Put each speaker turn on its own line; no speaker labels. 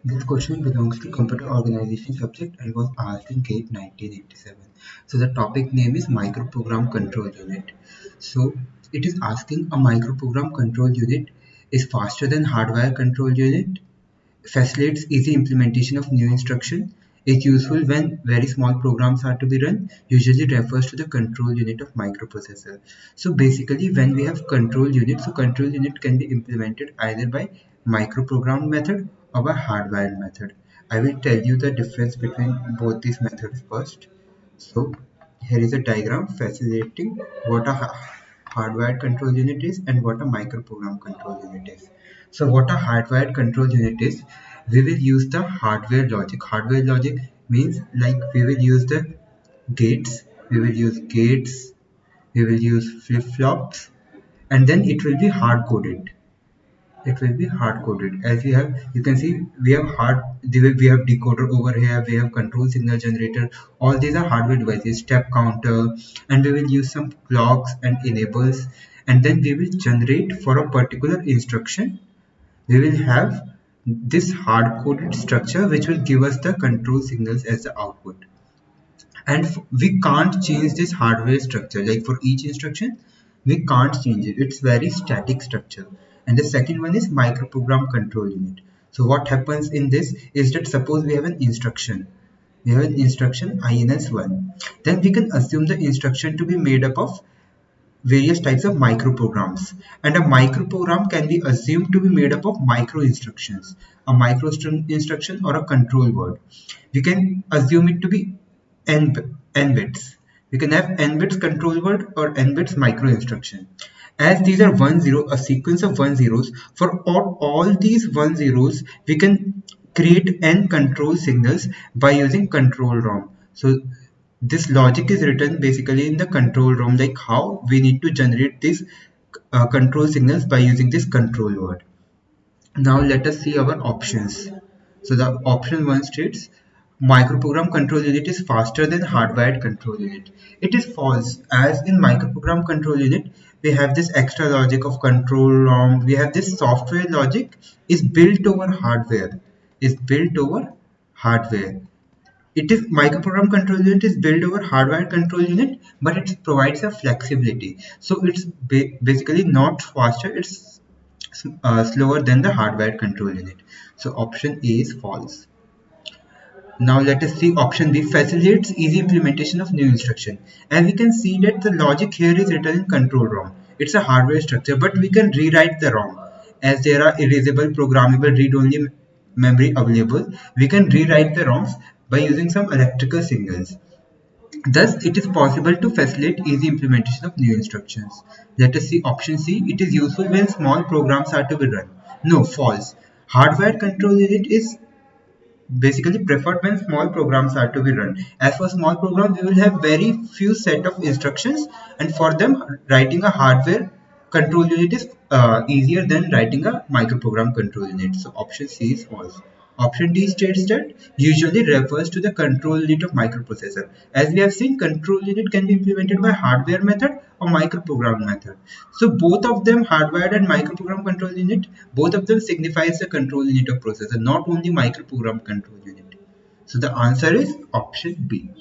This question belongs to computer organization subject and was asked in GATE 1987. So the topic name is microprogram control unit. So it is asking a microprogram control unit is faster than hardware control unit, facilitates easy implementation of new instruction, is useful when very small programs are to be run, usually refers to the control unit of microprocessor. So basically when we have control unit, so control unit can be implemented either by microprogram method or by hardwired method. I will tell you the difference between both these methods first. So here is a diagram facilitating what a hardwired control unit is and what a microprogram control unit is. So what a hardwired control unit is, we will use the hardware logic. Hardware logic means like we will use the gates, we will use flip-flops, and then it will be hard coded. It will be hard coded. As we have, you can see we have we have decoder over here, we have control signal generator. All these are hardware devices, step counter, and we will use some clocks and enables, and then we will generate for a particular instruction. We will have this hard coded structure which will give us the control signals as the output, and we can't change this hardware structure. Like for each instruction we can't change it, it's very static structure. And the second one is microprogram control unit. So what happens in this is that suppose we have an instruction, ins1, then we can assume the instruction to be made up of various types of microprograms, and a microprogram can be assumed to be made up of micro instructions, a instruction or a control word. We can assume it to be n bits. We can have n bits control word or n bits micro instruction. As these are 1 0, a sequence of 1 zeros, for all these 1 zeros we can create n control signals by using control ROM. So this logic is written basically in the control ROM, like how we need to generate these control signals by using this control word. Now let us see our options. So the option 1 states microprogram control unit is faster than hardwired control unit. It is false, as in microprogram control unit we have this extra logic of control ROM, we have this software logic is built over hardware, is built over hardware. It is microprogram control unit is built over hardware control unit, but it provides a flexibility. So it's basically not faster, it's slower than the hardware control unit. So option A is false. Now let us see option B, facilitates easy implementation of new instruction. And we can see that the logic here is written in control ROM. It's a hardware structure, but we can rewrite the ROM. As there are erasable, programmable, read-only memory available, we can rewrite the ROMs by using some electrical signals. Thus, it is possible to facilitate easy implementation of new instructions. Let us see option C. It is useful when small programs are to be run. No, false. Hardware control unit is basically preferred when small programs are to be run. As for small programs, we will have very few set of instructions, and for them writing a hardware control unit is easier than writing a microprogram control unit. So option C is false. Option D states that usually refers to the control unit of microprocessor. As we have seen, control unit can be implemented by hardware method or microprogram method. So both of them, hardwired and microprogram control unit, both of them signifies the control unit of processor, not only microprogram control unit. So the answer is option B.